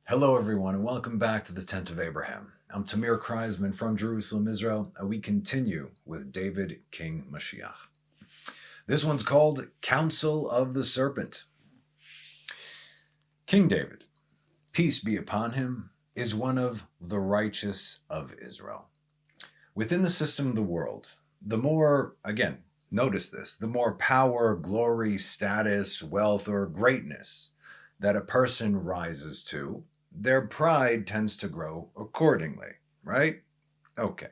Hello, everyone, and welcome back to the Tent of Abraham. I'm Tamir Kreisman from Jerusalem, Israel, and we continue with David, King Mashiach. This one's called Council of the Serpent. King David, peace be upon him, is one of the righteous of Israel. Within the system of the world, the more, again, notice this, the more power, glory, status, wealth, or greatness that a person rises to, their pride tends to grow accordingly, right? Okay.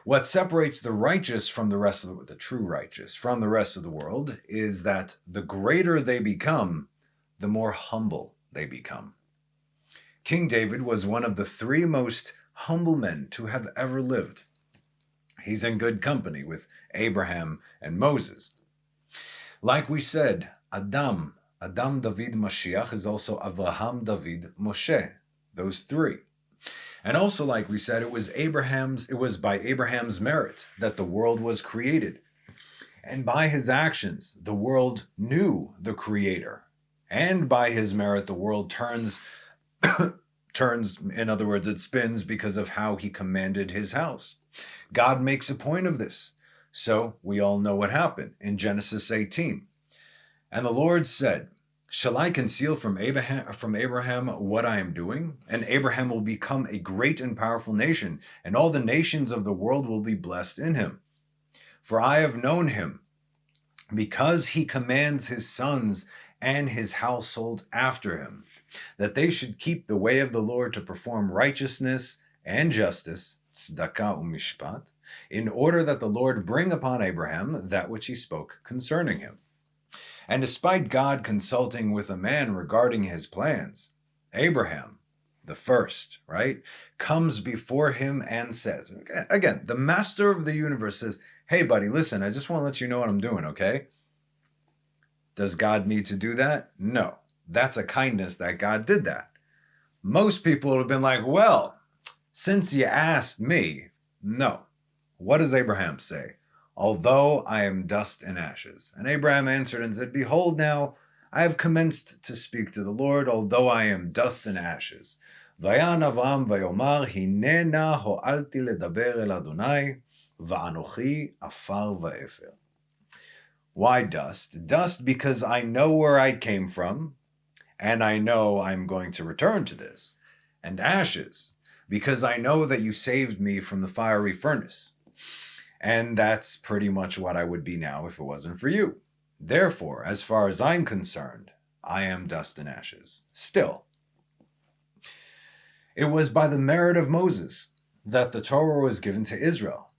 What separates the righteous from the rest of the true righteous from the rest of the world is that the greater they become, the more humble they become. King David was one of the three most humble men to have ever lived. He's in good company with Abraham and Moses. Like we said, Adam David Mashiach is also Avraham David Moshe, those three. And also, like we said, it was by Abraham's merit that the world was created. And by his actions, the world knew the Creator. And by his merit, the world turns, in other words, it spins because of how he commanded his house. God makes a point of this. So we all know what happened in Genesis 18. And the Lord said, shall I conceal from Abraham what I am doing? And Abraham will become a great and powerful nation, and all the nations of the world will be blessed in him. For I have known him, because he commands his sons and his household after him, that they should keep the way of the Lord to perform righteousness and justice, tzedakah u'mishpat, in order that the Lord bring upon Abraham that which he spoke concerning him. And despite God consulting with a man regarding his plans, Abraham, the first, right, comes before him and says, again, the master of the universe says, hey, buddy, listen, I just want to let you know what I'm doing, okay? Does God need to do that? No. That's a kindness that God did that. Most people would have been like, well, since you asked me, no. What does Abraham say? Although I am dust and ashes. And Abraham answered and said, behold, now I have commenced to speak to the Lord, although I am dust and ashes. Vayan Avram vayomar, hinena ho'alti ledaber el Adonai, va'anochi afar va'efer. Why dust? Dust because I know where I came from, and I know I'm going to return to this. And ashes, because I know that you saved me from the fiery furnace. And that's pretty much what I would be now if it wasn't for you. Therefore, as far as I'm concerned, I am dust and ashes. Still, it was by the merit of Moses that the Torah was given to Israel.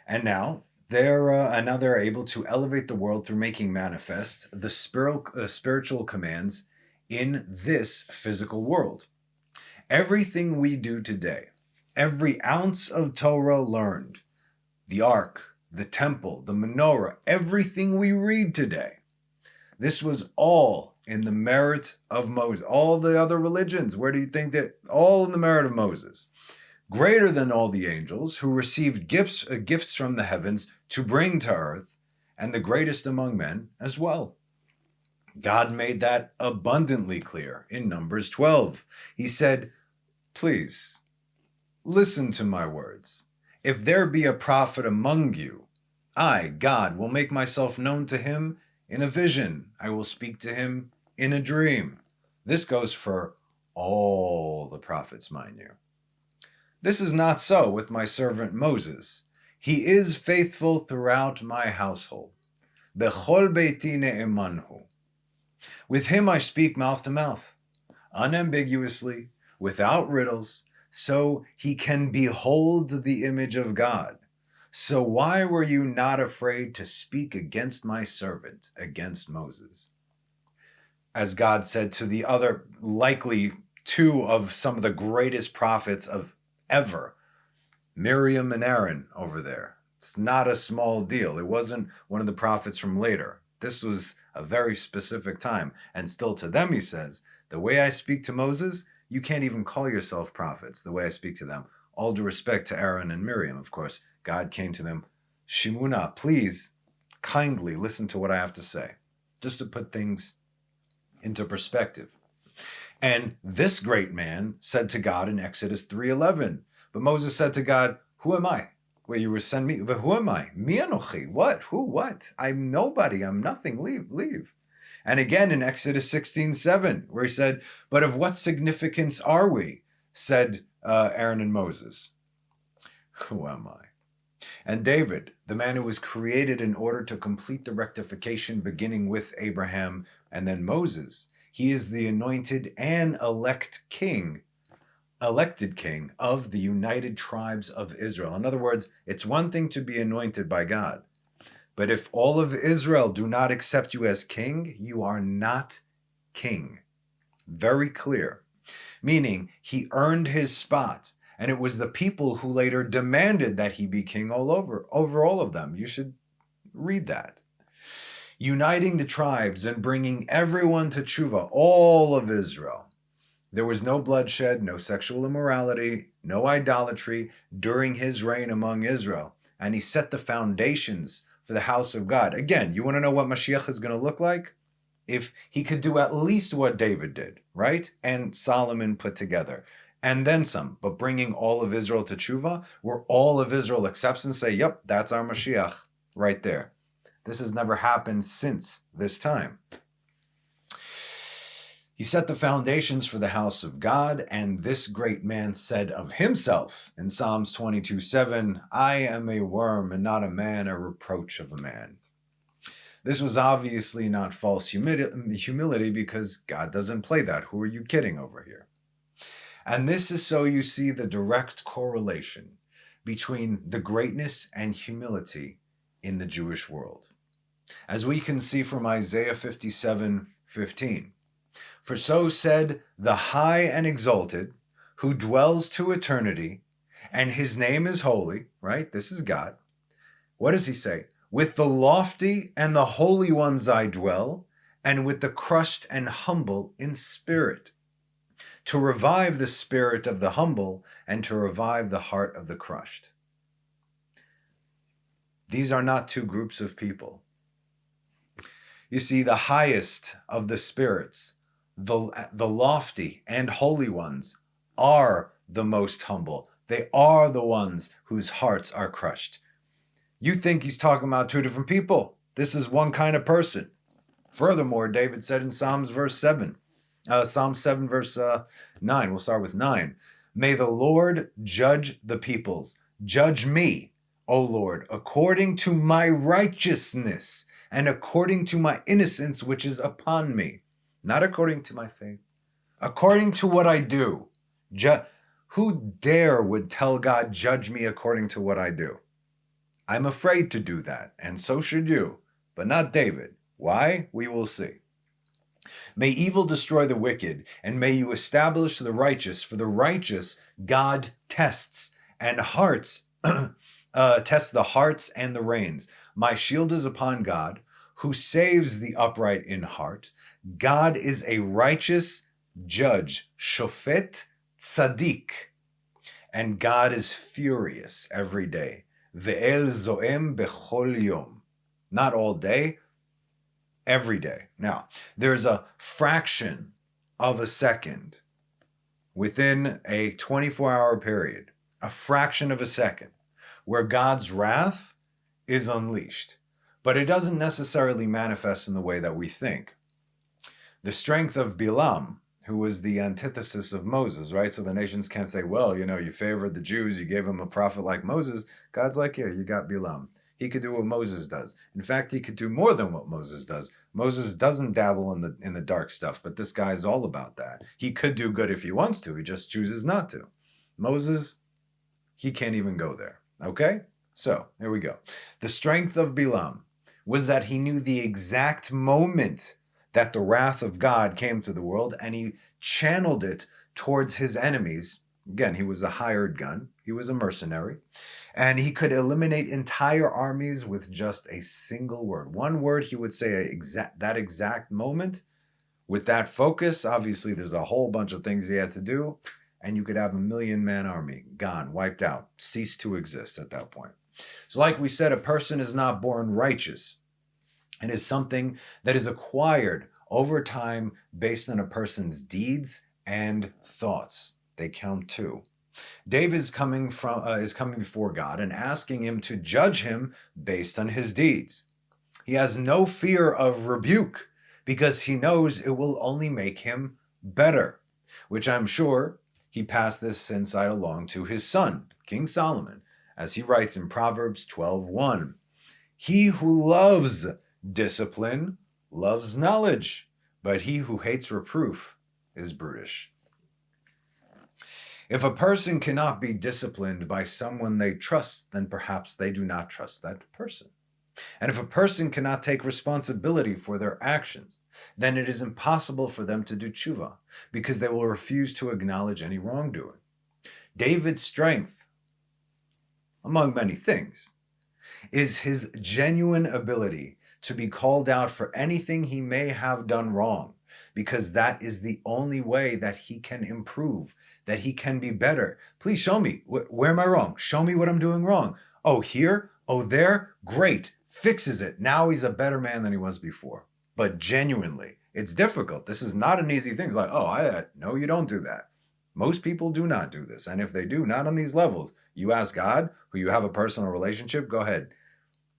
And now they're able to elevate the world through making manifest the spiritual commands in this physical world. Everything we do today, every ounce of Torah learned, the ark, the temple, the menorah, everything we read today. This was all in the merit of Moses. All the other religions, where do you think that? All in the merit of Moses. Greater than all the angels who received gifts from the heavens to bring to earth, and the greatest among men as well. God made that abundantly clear in Numbers 12. He said, please, listen to my words. If there be a prophet among you, I, God, will make myself known to him in a vision. I will speak to him in a dream. This goes for all the prophets, mind you. This is not so with my servant Moses. He is faithful throughout my household. Bechol beiti ne'emanhu. With him I speak mouth to mouth, unambiguously, without riddles, so he can behold the image of God. So why were you not afraid to speak against my servant, against Moses? As God said to the other, likely two of some of the greatest prophets of ever, Miriam and Aaron over there. It's not a small deal. It wasn't one of the prophets from later. This was a very specific time. And still to them, he says, the way I speak to Moses, you can't even call yourself prophets the way I speak to them. All due respect to Aaron and Miriam, of course. God came to them, Shimuna, please, kindly listen to what I have to say. Just to put things into perspective. And this great man said to God in Exodus 3:11, but Moses said to God, who am I? Where you will send me, but who am I? Mi anochi, what? Who, what? I'm nobody, I'm nothing, leave. And again in Exodus 16:7, where he said, but of what significance are we? Said Aaron and Moses. Who am I? And David, the man who was created in order to complete the rectification beginning with Abraham and then Moses, he is the anointed and elected king of the united tribes of Israel. In other words, it's one thing to be anointed by God, but if all of Israel do not accept you as king, you are not king. Very clear. Meaning, he earned his spot, and it was the people who later demanded that he be king over all of them. You should read that. Uniting the tribes and bringing everyone to tshuva, all of Israel. There was no bloodshed, no sexual immorality, no idolatry during his reign among Israel. And he set the foundations for the house of God. Again, you want to know what Mashiach is going to look like? If he could do at least what David did, right? And Solomon put together. And then some, but bringing all of Israel to tshuva, where all of Israel accepts and say, yep, that's our Mashiach right there. This has never happened since this time. He set the foundations for the house of God, and this great man said of himself in Psalms 22:7, I am a worm and not a man, a reproach of a man. This was obviously not false humility because God doesn't play that. Who are you kidding over here? And this is so you see the direct correlation between the greatness and humility in the Jewish world. As we can see from Isaiah 57:15. For so said the high and exalted, who dwells to eternity, and his name is holy, right? This is God. What does he say? With the lofty and the holy ones I dwell, and with the crushed and humble in spirit, to revive the spirit of the humble and to revive the heart of the crushed. These are not two groups of people. You see, the highest of the spirits, the lofty and holy ones, are the most humble. They are the ones whose hearts are crushed. You think he's talking about two different people. This is one kind of person. Furthermore, David said in Psalm 7, verse 9, we'll start with 9. May the Lord judge the peoples. Judge me, O Lord, according to my righteousness and according to my innocence which is upon me. Not according to my faith. According to what I do. Who dare would tell God, judge me according to what I do? I'm afraid to do that, and so should you, but not David. Why? We will see. May evil destroy the wicked, and may you establish the righteous. For the righteous God tests, and tests the hearts and the reins. My shield is upon God, who saves the upright in heart. God is a righteous judge, shofet tzaddik, and God is furious every day. Ve'el zoem bechol yom. Not all day, every day. Now, there's a fraction of a second within a 24-hour period, a fraction of a second, where God's wrath is unleashed. But it doesn't necessarily manifest in the way that we think. The strength of Bilam, who was the antithesis of Moses, right? So the nations can't say, well, you favored the Jews, you gave them a prophet like Moses. God's like, here, you got Bilam. He could do what Moses does. In fact, he could do more than what Moses does. Moses doesn't dabble in the dark stuff, but this guy is all about that. He could do good if he wants to. He just chooses not to. Moses, he can't even go there. Okay? So, here we go. The strength of Bilam was that he knew the exact moment that the wrath of God came to the world, and he channeled it towards his enemies. Again, he was a hired gun. He was a mercenary. And he could eliminate entire armies with just a single word. One word he would say that exact moment. With that focus, obviously there's a whole bunch of things he had to do, and you could have a 1,000,000-man army gone, wiped out, ceased to exist at that point. So like we said, a person is not born righteous. It is something that is acquired over time based on a person's deeds and thoughts. They count too. David is coming before God and asking him to judge him based on his deeds. He has no fear of rebuke because he knows it will only make him better, which I'm sure he passed this insight along to his son, King Solomon, as he writes in Proverbs 12:1. He who loves discipline loves knowledge, but he who hates reproof is brutish. If a person cannot be disciplined by someone they trust, then perhaps they do not trust that person. And if a person cannot take responsibility for their actions, then it is impossible for them to do tshuva, because they will refuse to acknowledge any wrongdoing. David's strength, among many things, is his genuine ability to be called out for anything he may have done wrong, because that is the only way that he can improve, that he can be better. Please show me, where am I wrong? Show me what I'm doing wrong. Oh, here? Oh, there? Great. Fixes it. Now he's a better man than he was before. But genuinely, it's difficult. This is not an easy thing. It's like, no, you don't do that. Most people do not do this. And if they do, not on these levels. You ask God, who you have a personal relationship, go ahead.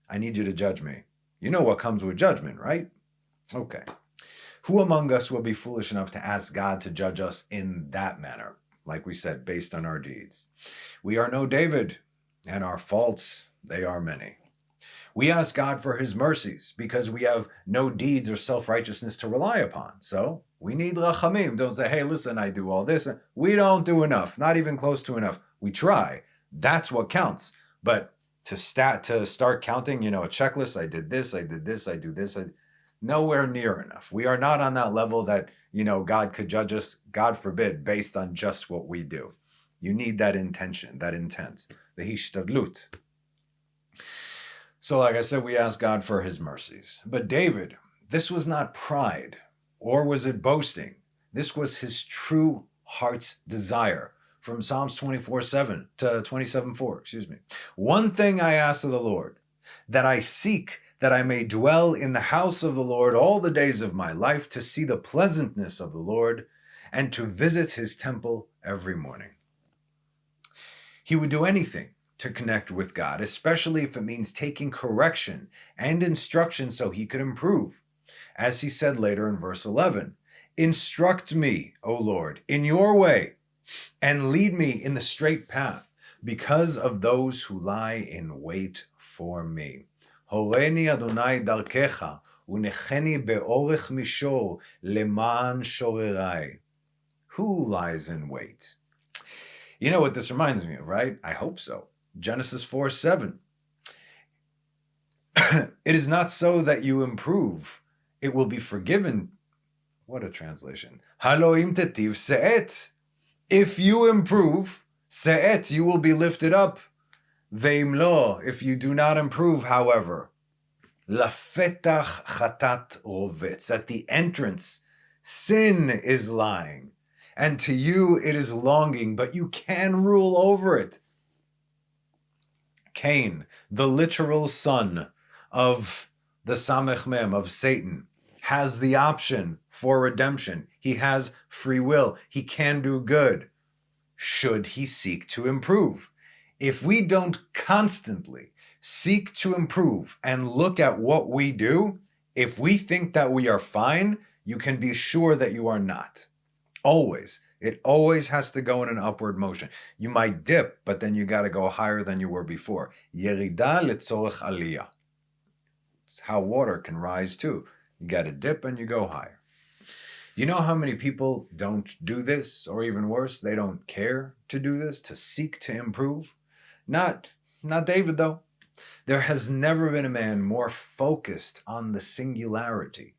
I need you to judge me. You know what comes with judgment, right? Okay. Who among us will be foolish enough to ask God to judge us in that manner? Like we said, based on our deeds. We are no David, and our faults, they are many. We ask God for his mercies because we have no deeds or self-righteousness to rely upon. So we need rachamim. Don't say, hey, listen, I do all this. We don't do enough, not even close to enough. We try. That's what counts. But to start counting, a checklist, I did this, I did this, I do this, nowhere near enough. We are not on that level that, God could judge us, God forbid, based on just what we do. You need that intention, that intent, the hishtadlut. So like I said, we ask God for his mercies. But David, this was not pride, or was it boasting? This was his true heart's desire. From Psalms 27:4. One thing I ask of the Lord, that I seek, that I may dwell in the house of the Lord all the days of my life, to see the pleasantness of the Lord, and to visit his temple every morning. He would do anything to connect with God, especially if it means taking correction and instruction so he could improve. As he said later in verse 11, instruct me, O Lord, in your way, and lead me in the straight path, because of those who lie in wait for me. Horeni Adonai darkecha, unecheni beorech mishor, leman shorerai. Who lies in wait? You know what this reminds me of, right? I hope so. Genesis 4:7. It is not so that you improve, it will be forgiven. What a translation. Haloim tetiv se'et. If you improve, se'et, you will be lifted up. Ve'im lo, if you do not improve, however, lafetach chatat rovetz. At the entrance, sin is lying, and to you it is longing, but you can rule over it. Cain, the literal son of the Samech Mem, of Satan, has the option for redemption. He has free will. He can do good. Should he seek to improve? If we don't constantly seek to improve and look at what we do, if we think that we are fine, you can be sure that you are not. Always. It always has to go in an upward motion. You might dip, but then you got to go higher than you were before. Yerida letzorech aliyah. It's how water can rise too. You got to dip and you go higher. You know how many people don't do this, or even worse, they don't care to do this, to seek to improve? Not David, though. There has never been a man more focused on the singularity.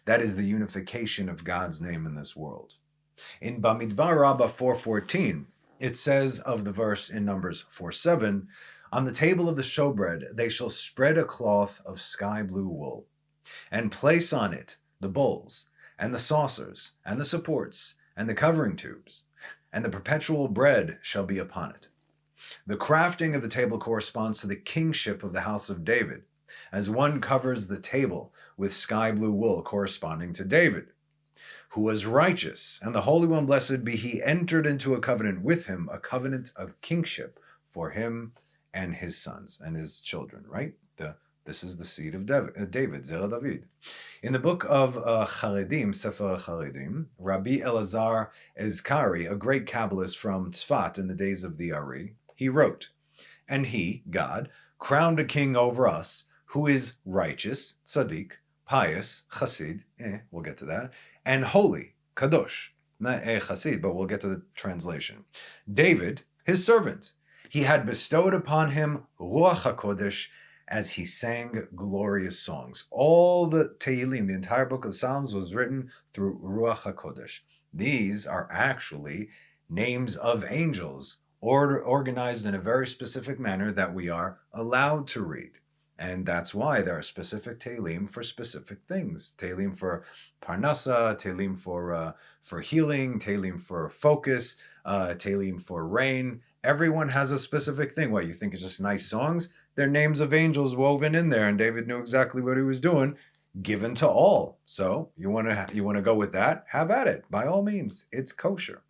That is the unification of God's name in this world. In Bamidbar Rabbah 4:14, it says of the verse in Numbers 4:7, on the table of the showbread they shall spread a cloth of sky blue wool, and place on it the bowls, and the saucers, and the supports, and the covering tubes, and the perpetual bread shall be upon it. The crafting of the table corresponds to the kingship of the house of David, as one covers the table with sky blue wool corresponding to David. who was righteous, and the Holy One, blessed be he, entered into a covenant with him, a covenant of kingship for him and his sons and his children, right? This is the seed of David, Zera David. In the book of Charedim, Sefer Charedim, Rabbi Elazar Ezkari, a great Kabbalist from Tzfat in the days of the Ari, he wrote, "And he, God, crowned a king over us, who is righteous, tzaddik, pious, chassid, we'll get to that, and holy, kadosh, not chassid, but we'll get to the translation. David, his servant, he had bestowed upon him Ruach HaKodesh, as he sang glorious songs." All the Tehillim, the entire book of Psalms, was written through Ruach HaKodesh. These are actually names of angels, organized in a very specific manner that we are allowed to read. And that's why there are specific Tehillim for specific things. Tehillim for Parnasa, Tehillim for healing, Tehillim for focus, Tehillim for rain. Everyone has a specific thing. What, you think it's just nice songs? They're names of angels woven in there, and David knew exactly what he was doing, given to all. So you want to go with that? Have at it. By all means, it's kosher.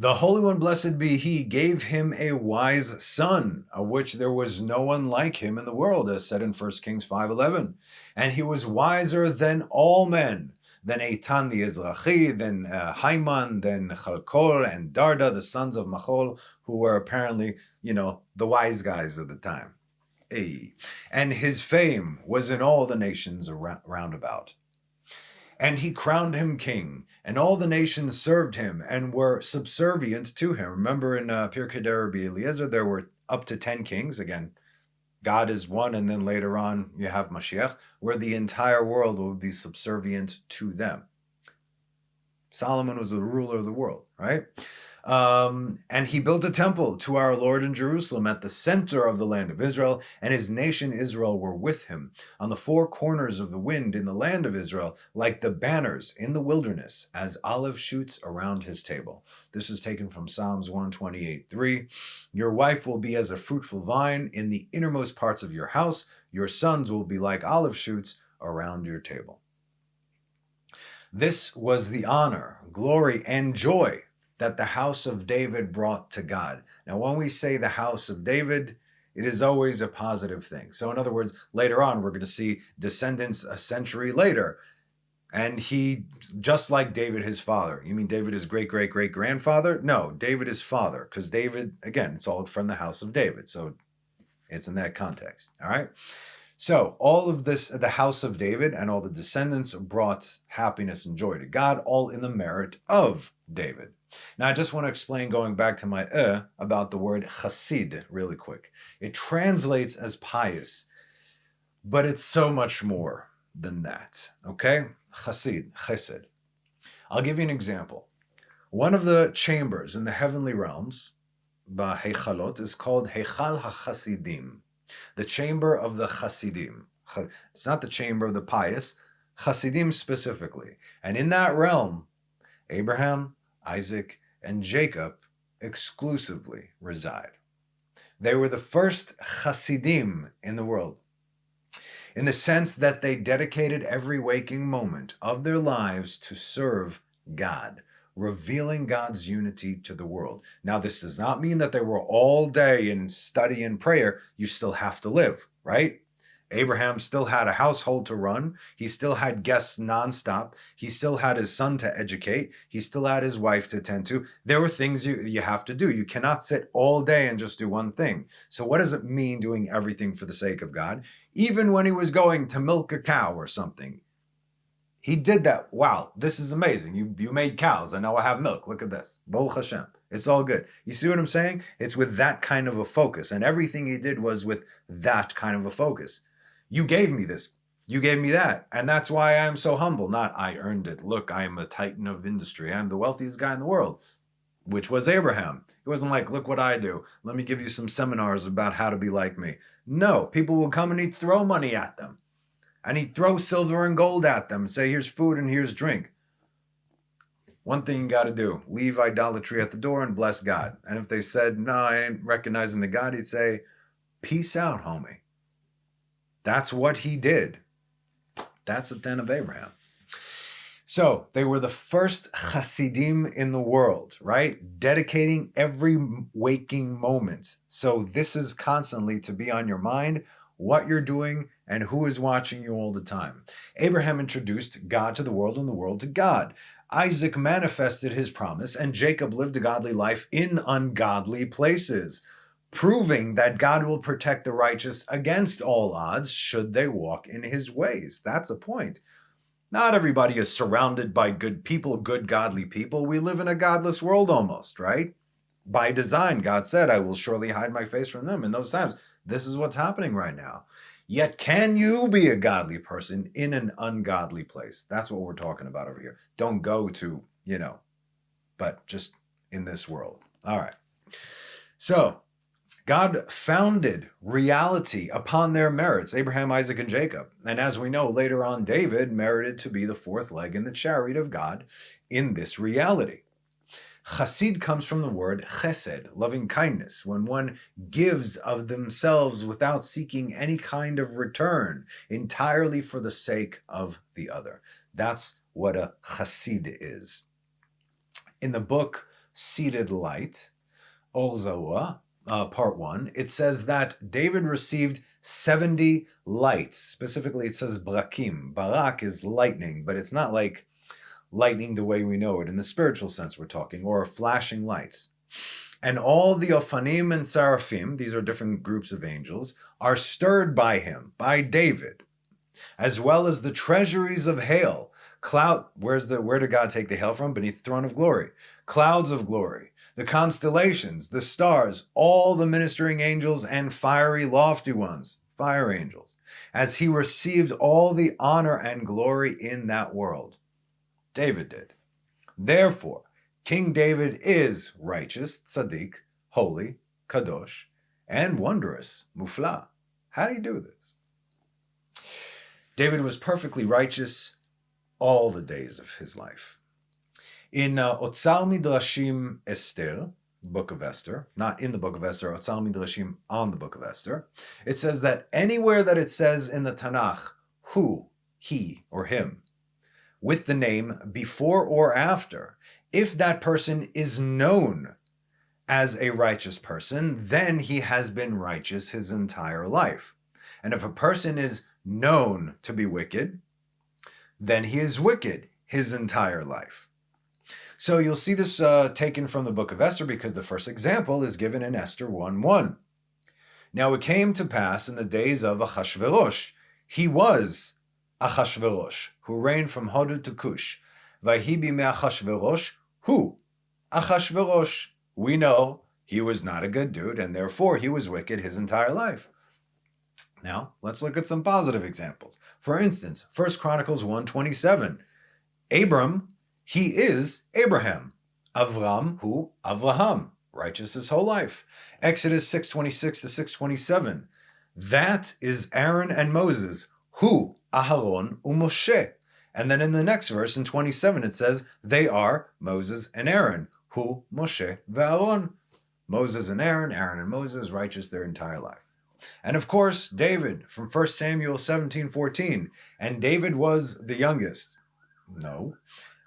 The Holy One, blessed be he, gave him a wise son, of which there was no one like him in the world, as said in 1 Kings 5:11. And he was wiser than all men, than Eitan the Ezrachi, than Haiman, than Chalkol and Darda, the sons of Machol, who were apparently, the wise guys of the time. And his fame was in all the nations round about. And he crowned him king, and all the nations served him and were subservient to him. Remember in Pirkei Rabbi Eliezer, there were up to 10 kings. Again, God is one, and then later on you have Mashiach, where the entire world will be subservient to them. Solomon was the ruler of the world, right? And he built a temple to our Lord in Jerusalem at the center of the land of Israel, and his nation Israel were with him on the four corners of the wind in the land of Israel, like the banners in the wilderness, as olive shoots around his table. This is taken from Psalms 128:3. Your wife will be as a fruitful vine in the innermost parts of your house. Your sons will be like olive shoots around your table. This was the honor, glory, and joy that the house of David brought to God. Now, when we say the house of David, it is always a positive thing. So in other words, later on, we're going to see descendants a century later. And he, just like David, his father. You mean David is great-great-great-grandfather? No, David is father. Because David, again, it's all from the house of David. So it's in that context. All right? So all of this, the house of David and all the descendants brought happiness and joy to God, all in the merit of David. Now, I just want to explain, going back to my about the word chassid really quick. It translates as pious, but it's so much more than that, okay? Chassid, chesed. I'll give you an example. One of the chambers in the heavenly realms, b'heichalot, is called Heichal HaChasidim, the chamber of the Chasidim. It's not the chamber of the pious, Chasidim specifically. And in that realm, Abraham, Isaac, and Jacob exclusively reside. They were the first Chasidim in the world, in the sense that they dedicated every waking moment of their lives to serve God, revealing God's unity to the world. Now, this does not mean that they were all day in study and prayer. You still have to live, right? Abraham still had a household to run. He still had guests nonstop. He still had his son to educate. He still had his wife to tend to. There were things you have to do. You cannot sit all day and just do one thing. So what does it mean doing everything for the sake of God? Even when he was going to milk a cow or something, he did that. Wow, this is amazing. You made cows, and now I have milk. Look at this. Baruch Hashem. It's all good. You see what I'm saying? It's with that kind of a focus. And everything he did was with that kind of a focus. You gave me this. You gave me that. And that's why I'm so humble. Not I earned it. Look, I am a titan of industry. I'm the wealthiest guy in the world, which was Abraham. It wasn't like, look what I do. Let me give you some seminars about how to be like me. No, people would come and he'd throw money at them. And he'd throw silver and gold at them and say, here's food and here's drink. One thing you got to do, leave idolatry at the door and bless God. And if they said, no, I ain't recognizing the God, he'd say, peace out, homie. That's what he did. That's the 10 of Abraham. So they were the first Hasidim in the world, right? Dedicating every waking moment. So this is constantly to be on your mind, what you're doing, and who is watching you all the time. Abraham introduced God to the world and the world to God. Isaac manifested his promise, and Jacob lived a godly life in ungodly places, proving that God will protect the righteous against all odds should they walk in his ways. That's a point. Not everybody is surrounded by good people, good godly people. We live in a godless world almost, right? By design, God said, I will surely hide my face from them in those times. This is what's happening right now. Yet can you be a godly person in an ungodly place? That's what we're talking about over here. Don't go to, but just in this world. All right. So God founded reality upon their merits, Abraham, Isaac, and Jacob. And as we know, later on, David merited to be the fourth leg in the chariot of God in this reality. Chassid comes from the word chesed, loving kindness, when one gives of themselves without seeking any kind of return, entirely for the sake of the other. That's what a chassid is. In the book Seated Light, Or Zawah, part 1, it says that David received 70 lights. Specifically, it says brakim. Barak is lightning, but it's not like lightning the way we know it in the spiritual sense we're talking, or flashing lights. And all the Ophanim and Seraphim, these are different groups of angels, are stirred by him, by David, as well as the treasuries of hail. Where did God take the hail from? Beneath the throne of glory. Clouds of glory. The constellations, the stars, all the ministering angels and fiery lofty ones, fire angels, as he received all the honor and glory in that world. David did. Therefore, King David is righteous, tzaddik, holy, kadosh, and wondrous, mufla. How do you do this? David was perfectly righteous all the days of his life. In Otzar Midrashim Esther, Book of Esther, not in the Book of Esther, Otzar Midrashim on the Book of Esther, it says that anywhere that it says in the Tanakh, who, he, or him, with the name before or after, if that person is known as a righteous person, then he has been righteous his entire life. And if a person is known to be wicked, then he is wicked his entire life. So you'll see this taken from the book of Esther because the first example is given in Esther 1:1. Now it came to pass in the days of Achashverosh, he was Achashverosh, who reigned from Hod to Cush. Vahibi me Achashverosh, who? Achashverosh. We know he was not a good dude, and therefore he was wicked his entire life. Now, let's look at some positive examples. For instance, 1 Chronicles 1:27. Abram, he is Abraham. Avram, who? Avraham, righteous his whole life. Exodus 6:26 to 6:27. That is Aaron and Moses, who? Aharon u'Moshe. And then in the next verse, in 27, it says, they are Moses and Aaron, who? Moshe ve'Aaron. Moses and Aaron and Moses, righteous their entire life. And of course, David, from 1 Samuel 17:14. And David was the youngest. No.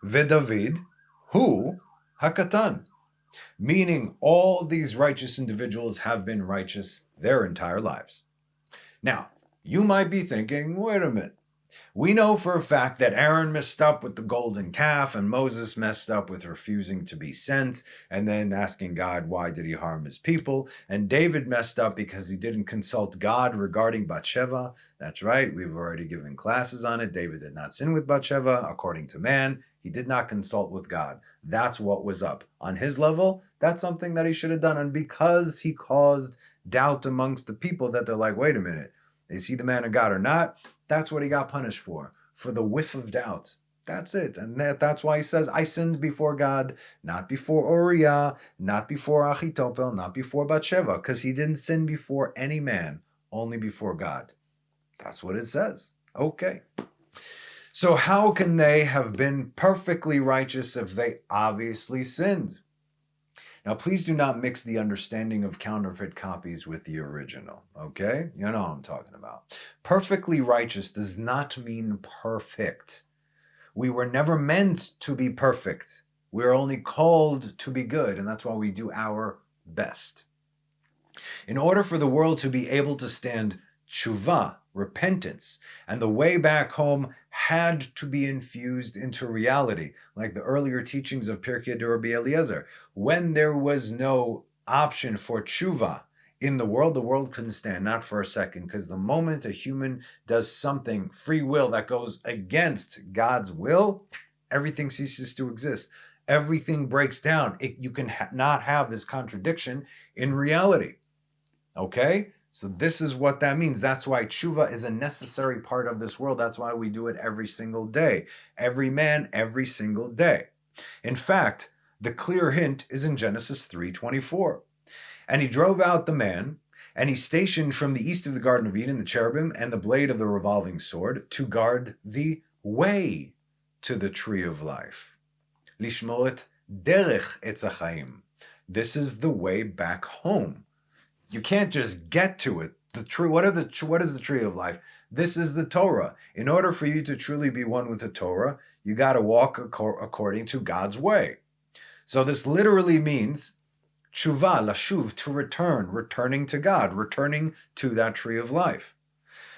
Vedavid, who? Hakatan. Meaning all these righteous individuals have been righteous their entire lives. Now, you might be thinking, wait a minute. We know for a fact that Aaron messed up with the golden calf and Moses messed up with refusing to be sent and then asking God why did he harm his people. And David messed up because he didn't consult God regarding Bathsheba. That's right, we've already given classes on it. David did not sin with Bathsheba according to man. He did not consult with God. That's what was up. On his level, that's something that he should have done. And because he caused doubt amongst the people that they're like, wait a minute, is he the man of God or not? That's what he got punished for the whiff of doubt. That's it. And that's why he says, I sinned before God, not before Uriah, not before Achitophel, not before Bathsheba, because he didn't sin before any man, only before God. That's what it says. Okay. So how can they have been perfectly righteous if they obviously sinned? Now, please do not mix the understanding of counterfeit copies with the original, okay? You know what I'm talking about. Perfectly righteous does not mean perfect. We were never meant to be perfect. We're only called to be good, and that's why we do our best. In order for the world to be able to stand tshuva, repentance, and the way back home had to be infused into reality, like the earlier teachings of Pirkei de Rabbi Eliezer. When there was no option for tshuva in the world couldn't stand, not for a second, because the moment a human does something, free will, that goes against God's will, everything ceases to exist. Everything breaks down. You can not have this contradiction in reality. Okay? So this is what that means. That's why tshuva is a necessary part of this world. That's why we do it every single day. Every man, every single day. In fact, the clear hint is in Genesis 3:24. And he drove out the man, and he stationed from the east of the Garden of Eden the cherubim and the blade of the revolving sword to guard the way to the tree of life. Lishmoret derech etz hachaim. This is the way back home. You can't just get to it. The tree. What is the tree of life? This is the Torah. In order for you to truly be one with the Torah, you got to walk according to God's way. So this literally means tshuva, lashuv, to return, returning to God, returning to that tree of life.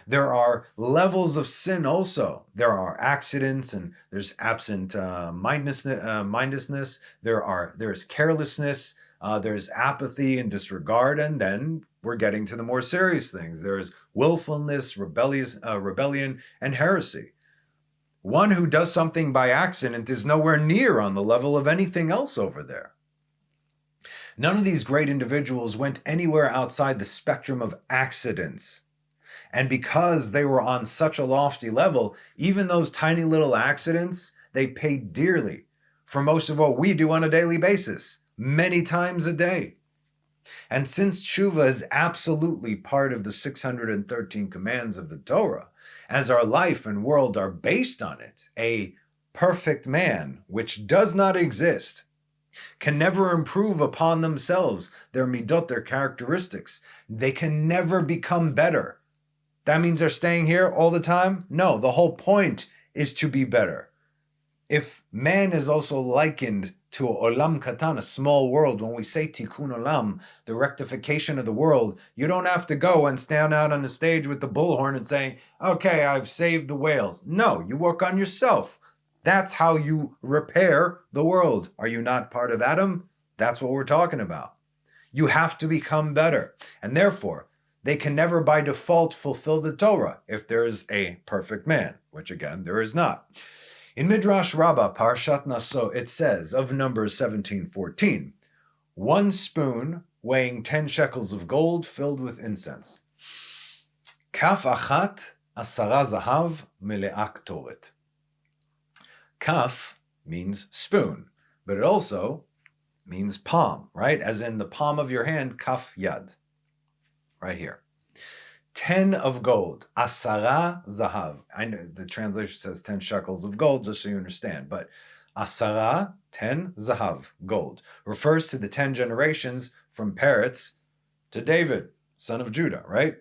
There are levels of sin also. There are accidents, and there's absent-mindedness. There's carelessness. There's apathy and disregard, and then we're getting to the more serious things. There's willfulness, rebellion, and heresy. One who does something by accident is nowhere near on the level of anything else over there. None of these great individuals went anywhere outside the spectrum of accidents. And because they were on such a lofty level, even those tiny little accidents, they paid dearly for most of what we do on a daily basis, many times a day. And since tshuva is absolutely part of the 613 commands of the Torah, as our life and world are based on it, a perfect man, which does not exist, can never improve upon themselves, their midot, their characteristics. They can never become better. That means they're staying here all the time? No, the whole point is to be better. If man is also likened to olam katan, a small world, when we say tikkun olam, the rectification of the world, you don't have to go and stand out on the stage with the bullhorn and say, okay, I've saved the whales. No, you work on yourself. That's how you repair the world. Are you not part of Adam? That's what we're talking about. You have to become better. And therefore, they can never by default fulfill the Torah if there is a perfect man, which again, there is not. In Midrash Rabbah, Parshat Naso, it says of Numbers 17:14, 1 spoon weighing 10 shekels of gold filled with incense. Kaf achat asara zahav mele'ak toret. Kaf means spoon, but it also means palm, right? As in the palm of your hand, kaf yad. Right here. 10 of gold. Asara zahav. I know the translation says 10 shekels of gold, just so you understand. But asara, 10 zahav, gold, refers to the 10 generations from Peretz to David, son of Judah, right?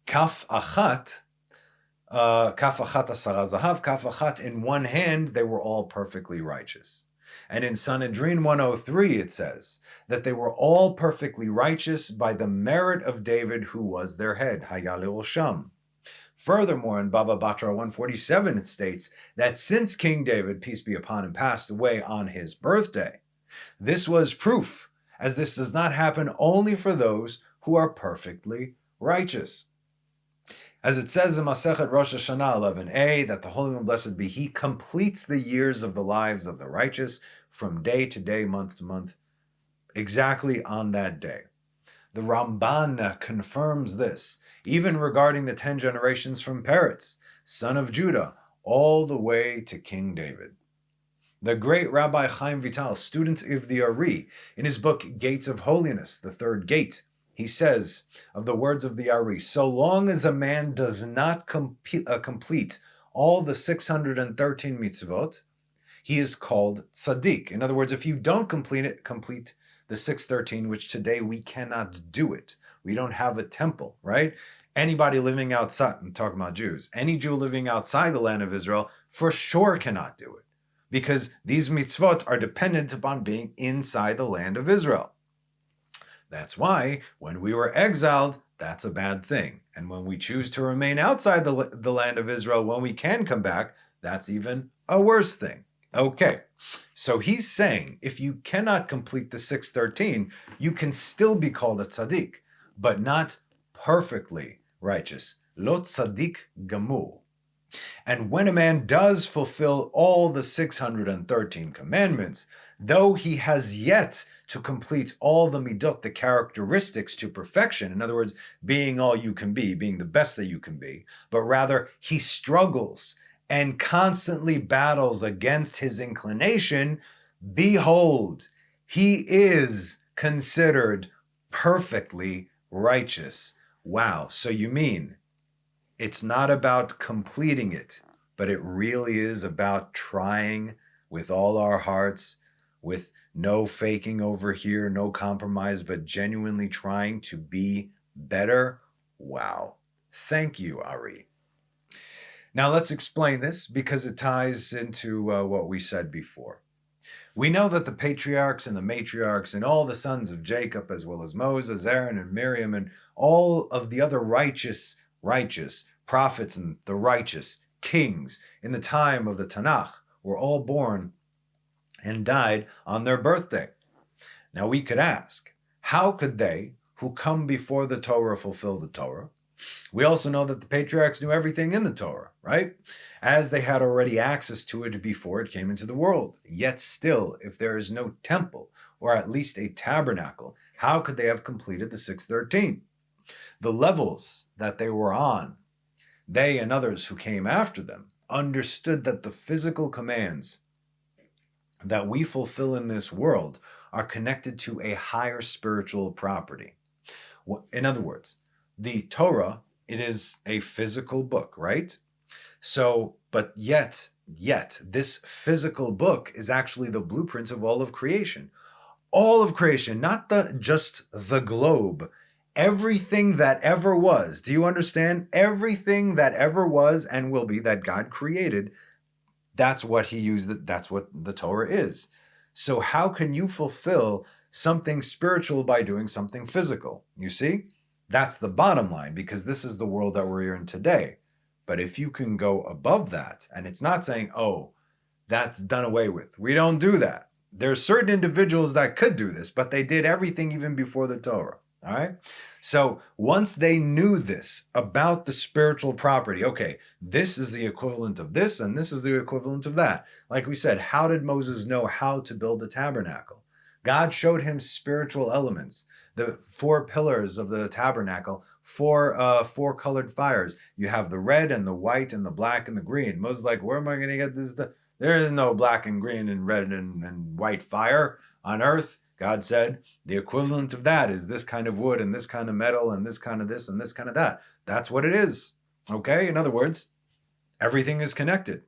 Kaf achat asara zahav, kaf achat, in one hand, they were all perfectly righteous. And in Sanhedrin 103, it says that they were all perfectly righteous by the merit of David, who was their head, Hayal Rosham. Furthermore, in Baba Batra 147, it states that since King David, peace be upon him, passed away on his birthday, this was proof, as this does not happen only for those who are perfectly righteous. As it says in Masechet Rosh Hashanah 11a, that the Holy One, blessed be He, completes the years of the lives of the righteous from day to day, month to month, exactly on that day. The Ramban confirms this, even regarding the 10 generations from Peretz, son of Judah, all the way to King David. The great Rabbi Chaim Vital, student of the Ari, in his book Gates of Holiness, the third gate, he says of the words of the Ari, so long as a man does not complete all the 613 mitzvot, he is called tzaddik. In other words, if you don't complete the 613, which today we cannot do it. We don't have a temple, right? Anybody living outside, I'm talking about Jews, any Jew living outside the land of Israel for sure cannot do it, because these mitzvot are dependent upon being inside the land of Israel. That's why when we were exiled, that's a bad thing. And when we choose to remain outside the land of Israel, when we can come back, that's even a worse thing. Okay, so he's saying if you cannot complete the 613, you can still be called a tzaddik, but not perfectly righteous. Lo tzaddik gamur. And when a man does fulfill all the 613 commandments, though he has yet to complete all the midot, the characteristics to perfection, in other words, being all you can be, being the best that you can be, but rather he struggles and constantly battles against his inclination, behold, he is considered perfectly righteous. Wow, so you mean it's not about completing it, but it really is about trying with all our hearts, with no faking over here, no compromise, but genuinely trying to be better? Wow. Thank you, Ari. Now let's explain this because it ties into what we said before. We know that the patriarchs and the matriarchs and all the sons of Jacob, as well as Moses, Aaron, and Miriam, and all of the other righteous prophets and the righteous kings in the time of the Tanakh were all born and died on their birthday. Now we could ask, how could they who come before the Torah fulfill the Torah? We also know that the patriarchs knew everything in the Torah, right? As they had already access to it before it came into the world. Yet still, if there is no temple, or at least a tabernacle, how could they have completed the 613? The levels that they were on, they and others who came after them, understood that the physical commands that we fulfill in this world are connected to a higher spiritual property. In other words, the Torah, it is a physical book, right? So, but yet, this physical book is actually the blueprint of all of creation. All of creation, not just the globe. Everything that ever was. Do you understand? Everything that ever was and will be that God created, that's what he used. That's what the Torah is. So how can you fulfill something spiritual by doing something physical? You see? That's the bottom line, because this is the world that we're in today. But if you can go above that, and it's not saying, oh, that's done away with. We don't do that. There's certain individuals that could do this, but they did everything even before the Torah. All right? So once they knew this about the spiritual property, okay, this is the equivalent of this, and this is the equivalent of that. Like we said, how did Moses know how to build the tabernacle? God showed him spiritual elements. The 4 pillars of the tabernacle, 4 colored fires. You have the red and the white and the black and the green. Moses is like, where am I going to get this? There is no black and green and red and white fire on earth. God said, the equivalent of that is this kind of wood and this kind of metal and this kind of this and this kind of that. That's what it is. Okay? In other words, everything is connected.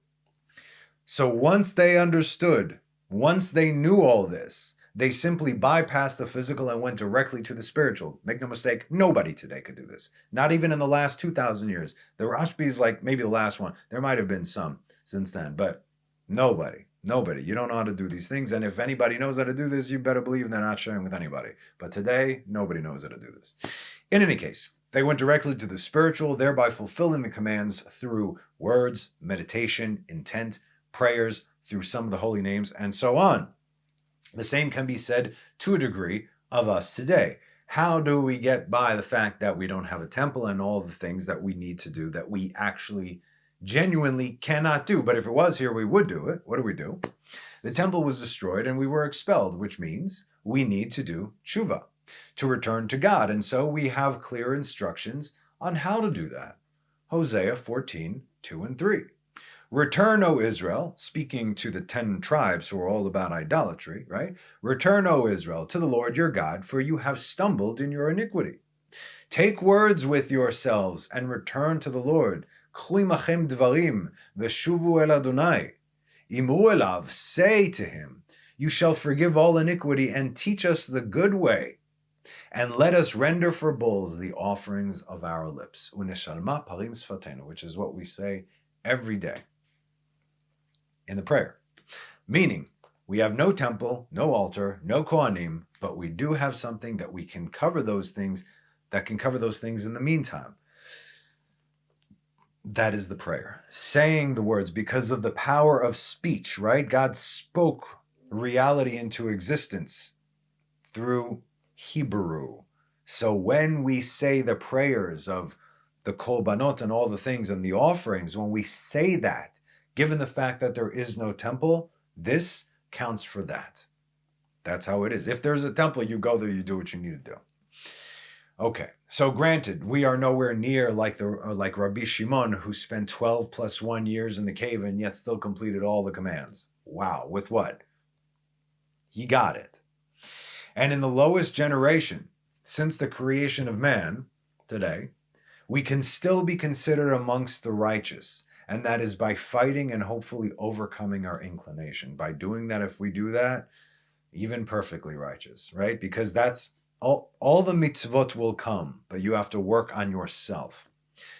So once they understood, once they knew all this, they simply bypassed the physical and went directly to the spiritual. Make no mistake, nobody today could do this. Not even in the last 2,000 years. The Rashbi is like maybe the last one. There might have been some since then, but nobody. You don't know how to do these things. And if anybody knows how to do this, you better believe they're not sharing with anybody. But today, nobody knows how to do this. In any case, they went directly to the spiritual, thereby fulfilling the commands through words, meditation, intent, prayers, through some of the holy names, and so on. The same can be said to a degree of us today. How do we get by the fact that we don't have a temple and all the things that we need to do that we actually genuinely cannot do? But if it was here, we would do it. What do? The temple was destroyed and we were expelled, which means we need to do tshuva, to return to God. And so we have clear instructions on how to do that. Hosea 14, 2 and 3. Return, O Israel, speaking to the 10 tribes who are all about idolatry, right? Return, O Israel, to the Lord your God, for you have stumbled in your iniquity. Take words with yourselves and return to the Lord. Chui machem dvarim, veshuvu el Adonai. Imru elav, say to him, you shall forgive all iniquity and teach us the good way. And let us render for bulls the offerings of our lips. Uneshalma parim sfatenu, which is what we say every day. in the prayer. Meaning, we have no temple, no altar, no kohanim, but we do have something that we can cover those things, that can cover those things in the meantime. That is the prayer. Saying the words, because of the power of speech, right? God spoke reality into existence through Hebrew. So when we say the prayers of the korbanot and all the things and the offerings, when we say that, given the fact that there is no temple, this counts for that. That's how it is. If there's a temple, you go there, you do what you need to do. Okay, so granted, we are nowhere near like Rabbi Shimon, who spent 12 plus 1 years in the cave and yet still completed all the commands. Wow, with what? He got it. And in the lowest generation, since the creation of man, today, we can still be considered amongst the righteous. And that is by fighting and hopefully overcoming our inclination. By doing that, if we do that, even perfectly righteous, right? Because that's all the mitzvot will come, but you have to work on yourself.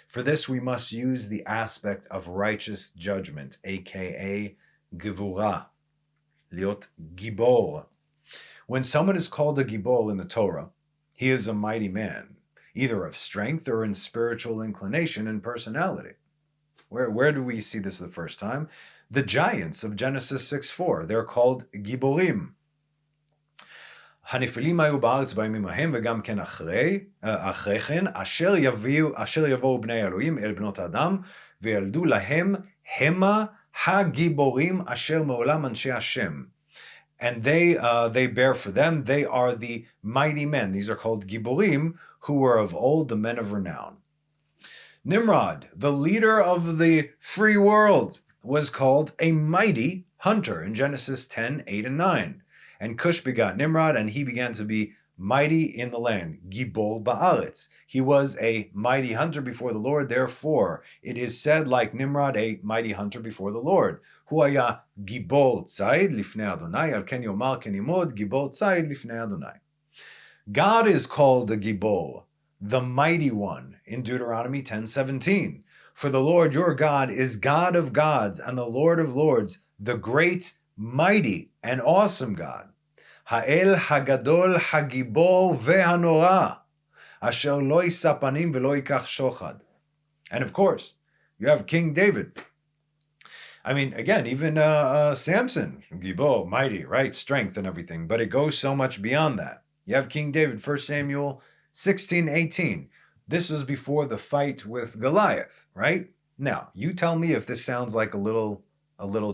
For this, we must use the aspect of righteous judgment, aka gevurah, liot gibor. When someone is called a gibor in the Torah, he is a mighty man, either of strength or in spiritual inclination and personality. Where do we see this the first time? The giants of Genesis 6:4. They're called giborim. הנפילים היו בארץ בימים ההם וגם כן אחרי כן, אשר יבואו בני אלוהים אל בנות האדם וילדו להם המה הגיבורים אשר מעולם אנשי השם. And they bear for them, they are the mighty men. These are called giborim, who were of old the men of renown. Nimrod, the leader of the free world, was called a mighty hunter in Genesis 10:8 and 9. And Cush begot Nimrod, and he began to be mighty in the land. Gibor ba'aretz. He was a mighty hunter before the Lord. Therefore, it is said, like Nimrod, a mighty hunter before the Lord. Hu haya gibor tzayid lifnei Adonai, al ken yomar ken yimod, gibor tzayid lifnei Adonai. God is called the Gibor, the mighty one, in Deuteronomy 10:17. For the Lord your God is God of gods and the Lord of lords, the great, mighty, and awesome God. Ha'el hagadol hagibor ve'hanora, asher lo yisa panim ve'lo yikach shochad. And of course, you have King David. I mean, again, even Samson, Gibor, mighty, right? Strength and everything. But it goes so much beyond that. You have King David, 1 Samuel 16:18. This was before the fight with Goliath, right? Now, you tell me if this sounds like a little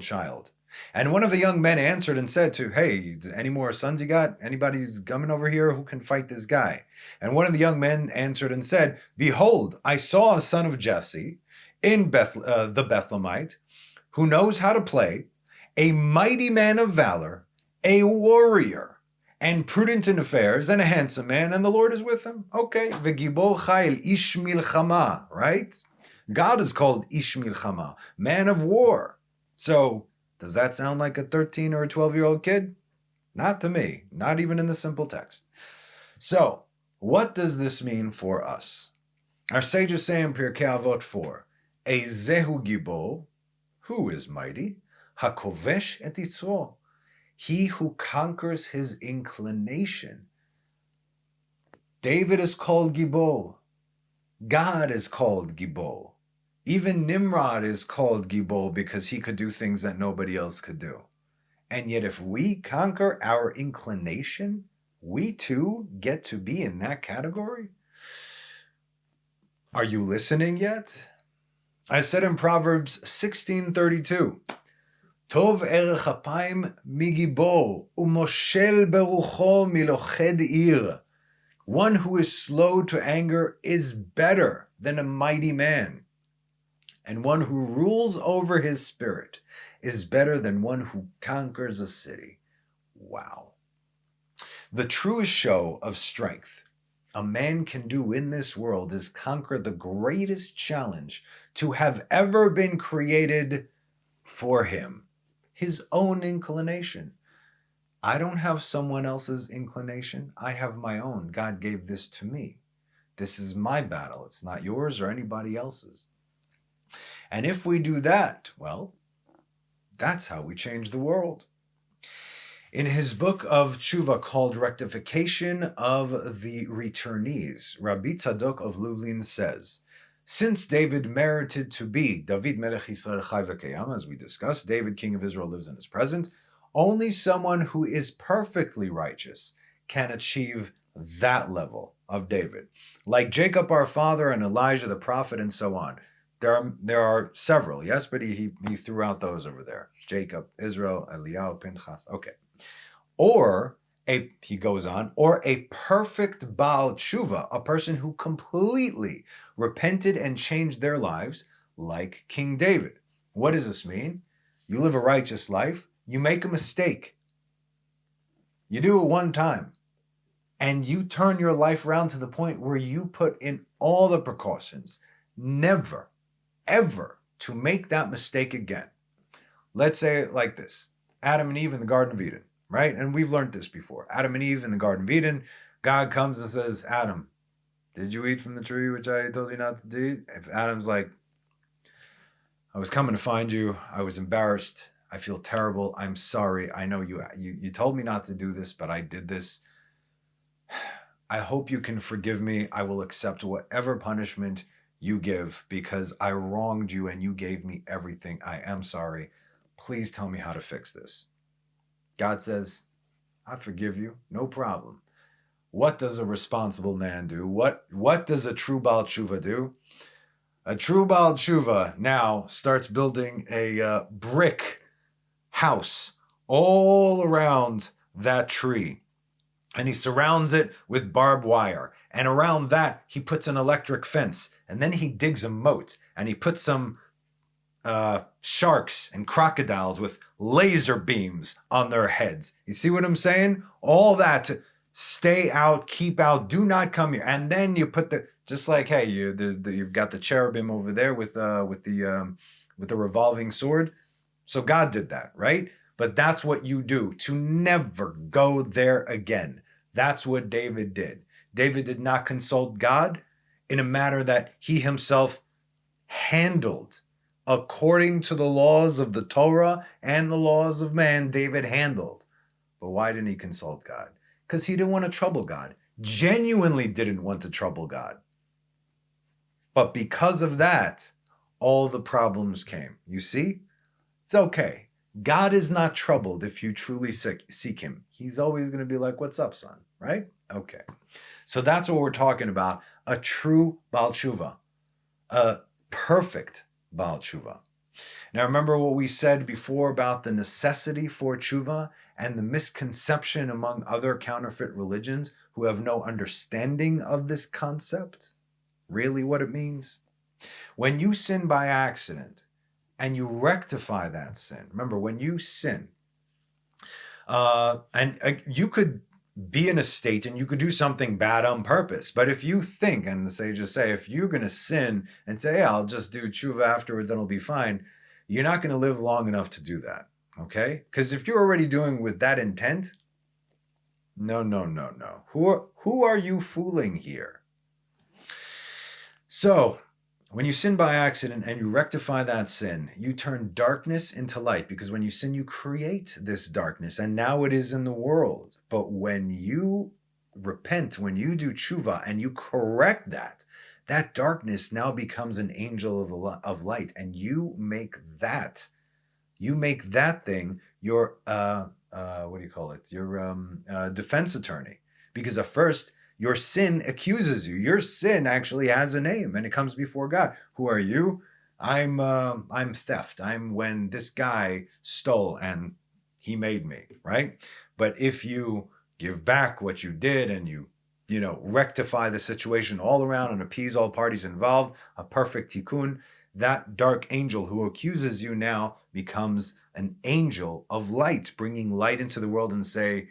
child. And one of the young men answered and said to, hey, any more sons you got? Anybody's coming over here who can fight this guy? And one of the young men answered and said, behold, I saw a son of Jesse in the Bethlehemite, who knows how to play, a mighty man of valor, a warrior, and prudent in affairs, and a handsome man, and the Lord is with him. Okay, v'gibor chayil, ish milchama, right? God is called ish milchama, man of war. So, does that sound like a 13 or a 12-year-old kid? Not to me, not even in the simple text. So, what does this mean for us? Our sages say in Pirkei Avot 4, Ezehu gibor, who is mighty, hakovesh et yitzro, he who conquers his inclination. David is called gibor. God is called gibor. Even Nimrod is called Gibor because he could do things that nobody else could do. And yet if we conquer our inclination, we too get to be in that category? Are you listening yet? I said in Proverbs 16:32, Tov erech apayim migibor, umoshel berucho miloched ir. One who is slow to anger is better than a mighty man. And one who rules over his spirit is better than one who conquers a city. Wow. The truest show of strength a man can do in this world is conquer the greatest challenge to have ever been created for him, his own inclination. I don't have someone else's inclination. I have my own. God gave this to me. This is my battle. It's not yours or anybody else's. And if we do that, well, That's how we change the world. In his book of Tshuva called Rectification of the Returnees, Rabbi Tzadok of Lublin says, since David merited to be David Melech Yisrael Chai V'Kayam, as we discussed, David, king of Israel, lives and is present, only someone who is perfectly righteous can achieve that level of David. Like Jacob our father and Elijah the prophet and so on. There are several, yes, but he threw out those over there. Jacob, Israel, Eliyahu, Pinchas. Okay. Or he goes on, or a perfect Baal Tshuva, a person who completely repented and changed their lives, like King David. What does this mean? You live a righteous life, you make a mistake. You do it one time, and you turn your life around to the point where you put in all the precautions, never, ever to make that mistake again. Let's say it like this. Adam and Eve in the Garden of Eden. Right? And we've learned this before. Adam and Eve in the Garden of Eden, God comes and says, Adam, did you eat from the tree which I told you not to eat? If Adam's like, I was coming to find you. I was embarrassed. I feel terrible. I'm sorry. I know you told me not to do this, but I did this. I hope you can forgive me. I will accept whatever punishment you give because I wronged you and you gave me everything. I am sorry. Please tell me how to fix this. God says, I forgive you, no problem. What does a responsible man do? What does a true Baal Tshuva do? A true Baal Tshuva now starts building a brick house all around that tree. And he surrounds it with barbed wire. And around that, he puts an electric fence. And then he digs a moat. And he puts some sharks and crocodiles with laser beams on their heads. You see what I'm saying? All that to stay out, keep out, do not come here. And then you put just like, hey, you've got the cherubim over there with the revolving sword. So God did that, right? But that's what you do to never go there again. That's what David did. David did not consult God in a matter that he himself handled. According to the laws of the Torah and the laws of man, David handled. But why didn't he consult God? Because he didn't want to trouble God. Genuinely didn't want to trouble God. But because of that, all the problems came. You see? It's okay. God is not troubled if you truly seek him. He's always going to be like, what's up, son? Right? Okay. So that's what we're talking about. A true Baal Tshuva. A perfect Baal Tshuva. Now remember what we said before about the necessity for Tshuva and the misconception among other counterfeit religions who have no understanding of this concept? Really what it means? When you sin by accident and you rectify that sin, remember when you sin, and you could be in a state and you could do something bad on purpose. But if you think, and the sages say, if you're going to sin and say, hey, I'll just do tshuva afterwards and it'll be fine, you're not going to live long enough to do that. Okay? Because if you're already doing with that intent, no. Who are you fooling here? So, when you sin by accident and you rectify that sin, you turn darkness into light, because when you sin, you create this darkness, and now it is in the world. But when you repent, when you do tshuva and you correct that darkness now becomes an angel of light, and you make that thing your your defense attorney, because at first your sin accuses you. Your sin actually has a name, and it comes before God. Who are you? I'm theft. I'm when this guy stole and he made me, right? But if you give back what you did and you rectify the situation all around and appease all parties involved, a perfect tikkun, that dark angel who accuses you now becomes an angel of light, bringing light into the world and say,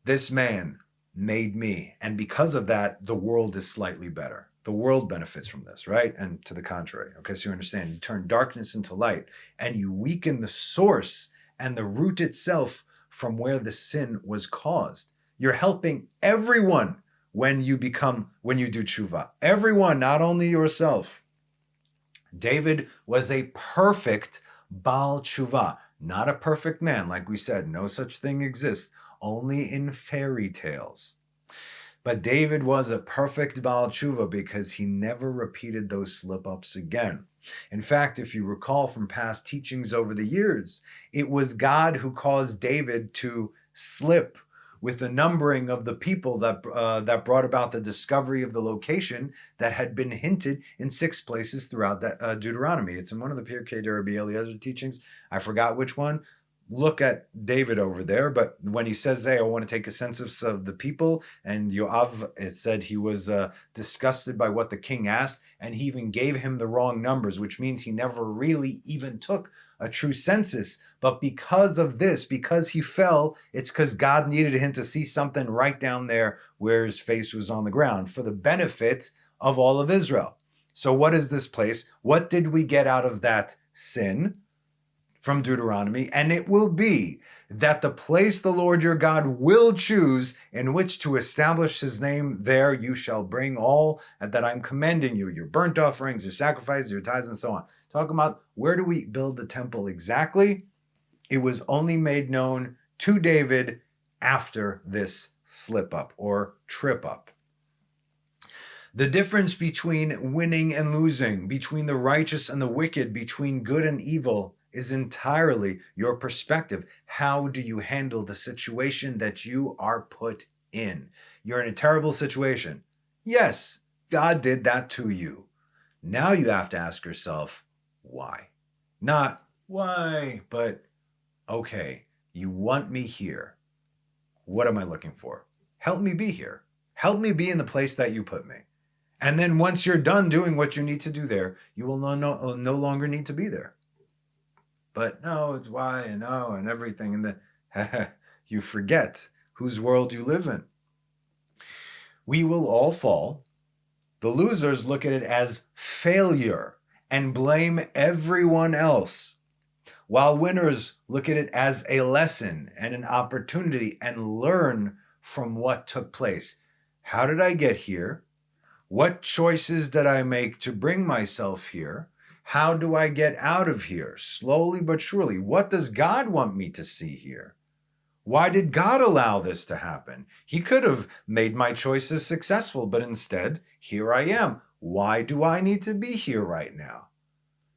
this man made me. And because of that, the world is slightly better. The world benefits from this, right? And to the contrary. Okay, so you understand, you turn darkness into light and you weaken the source and the root itself from where the sin was caused. You're helping everyone when you do tshuva. Everyone, not only yourself. David was a perfect Baal Tshuva, not a perfect man. Like we said, no such thing exists, only in fairy tales. But David was a perfect Baal Tshuva because he never repeated those slip-ups again. In fact, if you recall from past teachings over the years, it was God who caused David to slip with the numbering of the people that brought about the discovery of the location that had been hinted in 6 places throughout that Deuteronomy. It's in one of the Pirkei Rabbi Eliezer teachings. I forgot which one. Look at David over there, but when he says, hey, I want to take a census of the people, and Yoav, it said he was disgusted by what the king asked, and he even gave him the wrong numbers, which means he never really even took a true census. But because of this, because he fell, it's because God needed him to see something right down there where his face was on the ground for the benefit of all of Israel. So what is this place? What did we get out of that sin from Deuteronomy? And it will be that the place the Lord your God will choose in which to establish his name, there you shall bring all that I'm commanding you, your burnt offerings, your sacrifices, your tithes, and so on. Talking about where do we build the temple exactly? It was only made known to David after this slip up or trip up. The difference between winning and losing, between the righteous and the wicked, between good and evil, is entirely your perspective. How do you handle the situation that you are put in? You're in a terrible situation. Yes, God did that to you. Now you have to ask yourself, why? Not why, but okay, you want me here. What am I looking for? Help me be here. Help me be in the place that you put me. And then once you're done doing what you need to do there, you will no longer need to be there. But no, it's why and no and everything. And then you forget whose world you live in. We will all fall. The losers look at it as failure and blame everyone else, while winners look at it as a lesson and an opportunity and learn from what took place. How did I get here? What choices did I make to bring myself here? How do I get out of here? Slowly but surely. What does God want me to see here? Why did God allow this to happen? He could have made my choices successful, but instead, here I am. Why do I need to be here right now?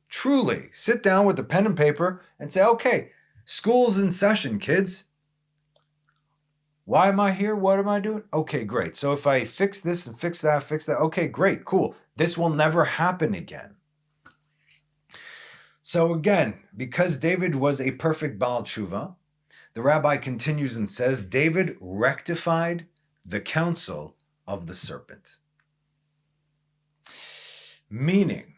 Truly, sit down with the pen and paper and say, okay, school's in session, kids. Why am I here? What am I doing? Okay, great. So if I fix this and fix that, okay, great, cool. This will never happen again. So again, because David was a perfect Baal Tshuva, the rabbi continues and says, David rectified the counsel of the serpent. Meaning,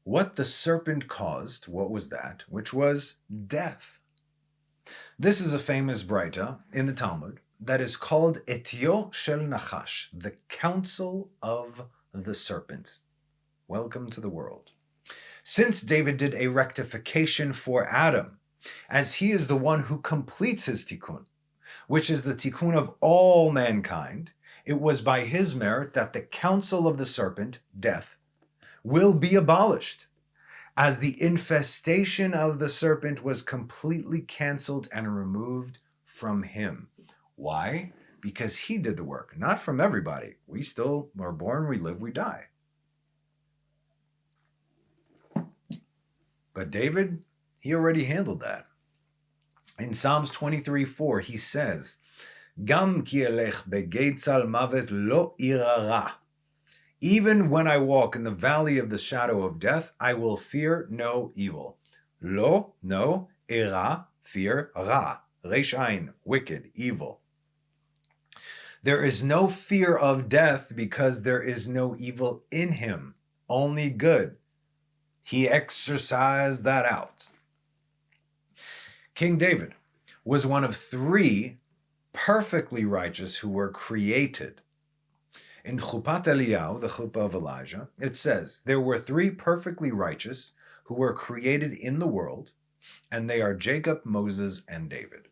what the serpent caused, what was that? Which was death. This is a famous braita in the Talmud that is called Etio Shel Nachash, the counsel of the serpent. Welcome to the world. Since David did a rectification for Adam, as he is the one who completes his tikkun, which is the tikkun of all mankind, it was by his merit that the counsel of the serpent, death, will be abolished, as the infestation of the serpent was completely canceled and removed from him. Why? Because he did the work, not from everybody. We still are born, we live, we die. But David, he already handled that. In Psalms 23:4, he says, Gam ki elech begetzal mavet lo irara. Even when I walk in the valley of the shadow of death, I will fear no evil. Lo, no, ira, fear, ra, resh ayin, wicked, evil. There is no fear of death because there is no evil in him, only good. He exercised that out. King David was one of 3 perfectly righteous who were created. In Chupat Eliyahu, the Chuppah of Elijah, it says, there were 3 perfectly righteous who were created in the world, and they are Jacob, Moses, and David.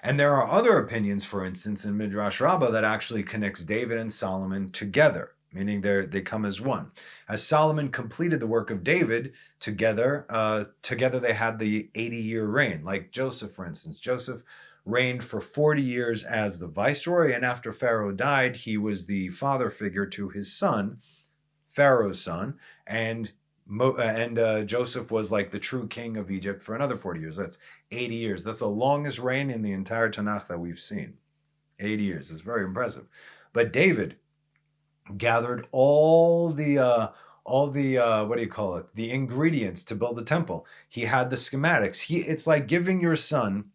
And there are other opinions, for instance, in Midrash Rabbah that actually connects David and Solomon together. meaning they come as one. As Solomon completed the work of David, together they had the 80-year reign. Like Joseph, for instance. Joseph reigned for 40 years as the viceroy, and after Pharaoh died, he was the father figure to his son, Pharaoh's son, and Joseph was like the true king of Egypt for another 40 years. That's 80 years. That's the longest reign in the entire Tanakh that we've seen. 80 years. It's very impressive. But David gathered all the the ingredients to build the temple. He had the schematics. It's like giving your son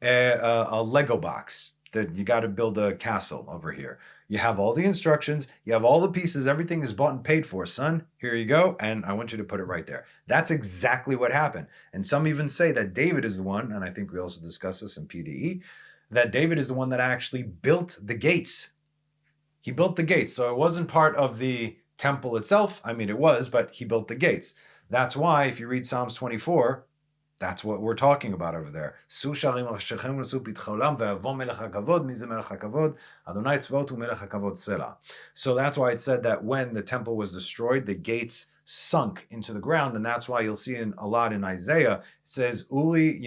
a Lego box that you got to build a castle over here. You have all the instructions, you have all the pieces, everything is bought and paid for. Son, here you go, and I want you to put it right there. That's exactly what happened. And some even say that David is the one, and I think we also discussed this in PDE, that David is the one that actually built the gates. He built the gates, so it wasn't part of the temple itself. I mean, it was, but he built the gates. That's why, if you read Psalms 24, that's what we're talking about over there. So that's why it said that when the temple was destroyed, the gates sunk into the ground, and that's why you'll see a lot in Isaiah. It says, Uli,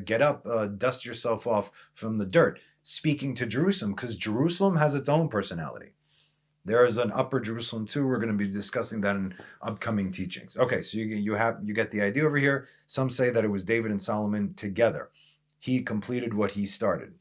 get up, dust yourself off from the dirt, speaking to Jerusalem, because Jerusalem has its own personality. There is an Upper Jerusalem too. We're going to be discussing that in upcoming teachings. Okay, so you get the idea over here. Some say that it was David and Solomon together. He completed what he started.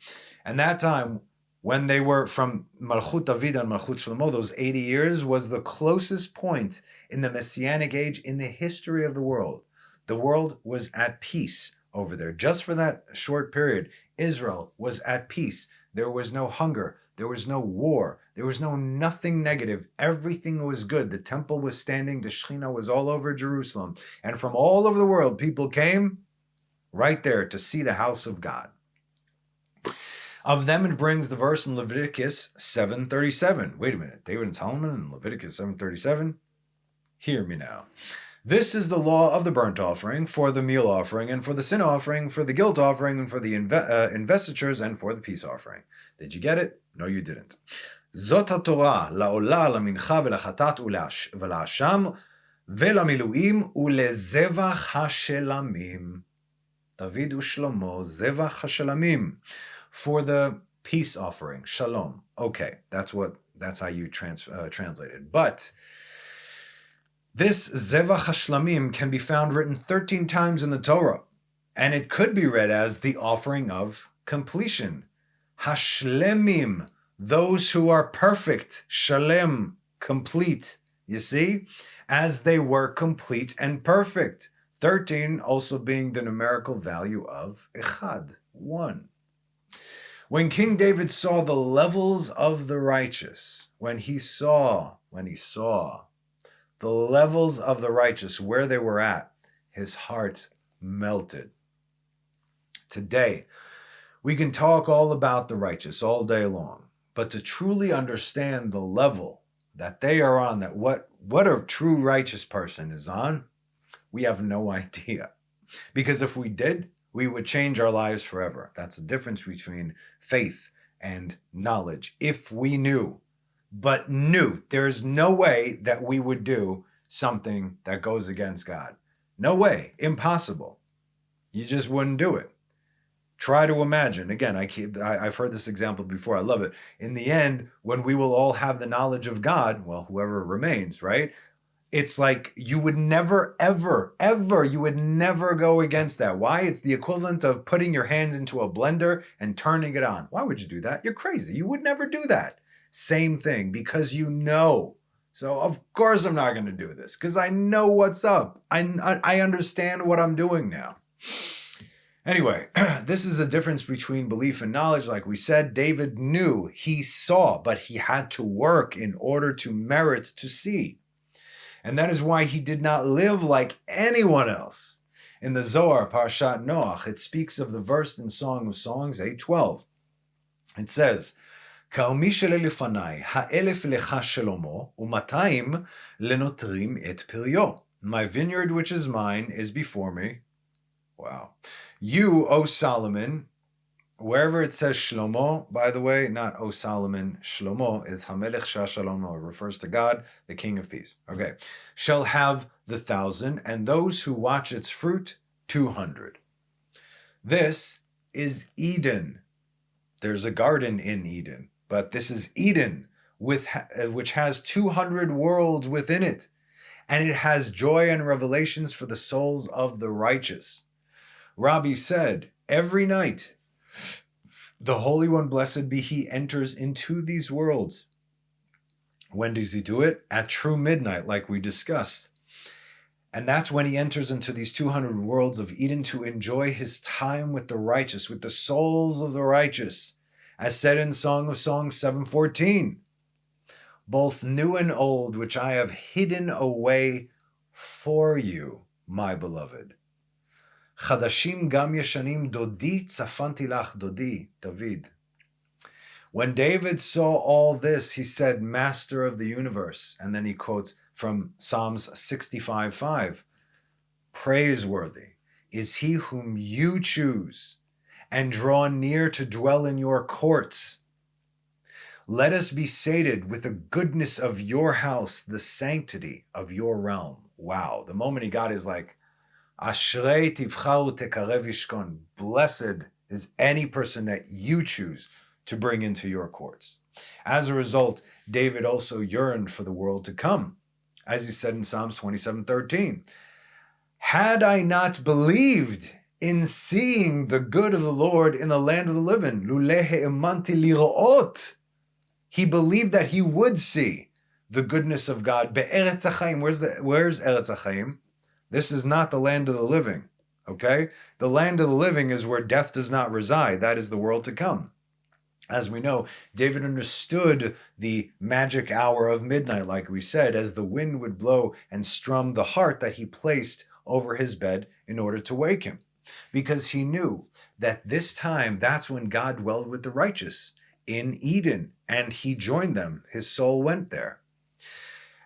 And that time, when they were from Malchut David and Malchut Shlomo, those 80 years was the closest point in the Messianic age in the history of the world. The world was at peace over there. Just for that short period, Israel was at peace. There was no hunger. There was no war. There was nothing negative. Everything was good. The temple was standing. The Shekhinah was all over Jerusalem. And from all over the world, people came right there to see the house of God. Of them, it brings the verse in Leviticus 7:37. Wait a minute. David and Solomon in Leviticus 7:37? Hear me now. This is the law of the burnt offering, for the meal offering, and for the sin offering, for the guilt offering, and for the investitures, and for the peace offering. Did you get it? No, you didn't. Zot HaTorah la'olah, lamincha, v'lachatat, v'la'asham, v'lamiluim, u'lezevach hashelamim. David u'shlomo, zevach hashelamim. For the peace offering, shalom. Okay, that's how you translate it. But this Zevach HaShlamim can be found written 13 times in the Torah, and it could be read as the offering of completion. Hashlemim, those who are perfect, shalem, complete. You see? As they were complete and perfect. 13 also being the numerical value of echad, 1. When King David saw the levels of the righteous, when he saw the levels of the righteous, where they were at, his heart melted. Today, we can talk all about the righteous all day long, but to truly understand the level that they are on, that what a true righteous person is on, we have no idea. Because if we did, we would change our lives forever. That's the difference between faith and knowledge. If we knew, but knew, there's no way that we would do something that goes against God. No way. Impossible. You just wouldn't do it. Try to imagine. Again, I've heard this example before. I love it. In the end, when we will all have the knowledge of God, well, whoever remains, right? It's like you would never, ever, you would never go against that. Why? It's the equivalent of putting your hand into a blender and turning it on. Why would you do that? You're crazy. You would never do that. Same thing, because you know. So of course I'm not going to do this, because I know what's up. I understand what I'm doing now. Anyway, this is the difference between belief and knowledge. Like we said, David knew, he saw, but he had to work in order to merit to see. And that is why he did not live like anyone else. In the Zohar, Parshat Noach, it speaks of the verse in Song of Songs 8:12. It says, "Ka'omi shelefanai ha'elef lecha shelomo u'matayim lenotrim et piryo." My vineyard, which is mine, is before me. Wow. You, O Solomon, Wherever it says Shlomo, by the way, not O Solomon, Shlomo is Hamelech Shashalomo. It refers to God, the King of Peace. Okay. Shall have 1,000, and those who watch its fruit, 200. This is Eden. There's a garden in Eden, but this is Eden, which has 200 worlds within it, and it has joy and revelations for the souls of the righteous. Rabbi said, every night, the Holy One, blessed be He, enters into these worlds. When does He do it? At true midnight, like we discussed. And that's when He enters into these 200 worlds of Eden to enjoy His time with the righteous, with the souls of the righteous, as said in Song of Songs 7:14. Both new and old, which I have hidden away for you, my beloved. Chadashim gam yeshanim dodi tzafanti lach dodi, David. When David saw all this, he said, Master of the universe. And then he quotes from Psalms 65:5. Praiseworthy is he whom you choose and draw near to dwell in your courts. Let us be sated with the goodness of your house, the sanctity of your realm. Wow. The moment he got is like, Ashrei tivcharu tekarev yishkon. Blessed is any person that you choose to bring into your courts. As a result, David also yearned for the world to come. As he said in Psalms 27:13, had I not believed in seeing the good of the Lord in the land of the living, luleh emanti lirot, he believed that he would see the goodness of God. Be'eretz HaChaim. Where's Eretz HaChaim? This is not the land of the living, okay? The land of the living is where death does not reside. That is the world to come. As we know, David understood the magic hour of midnight, like we said, as the wind would blow and strum the heart that he placed over his bed in order to wake him. Because he knew that this time, that's when God dwelled with the righteous in Eden, and he joined them. His soul went there.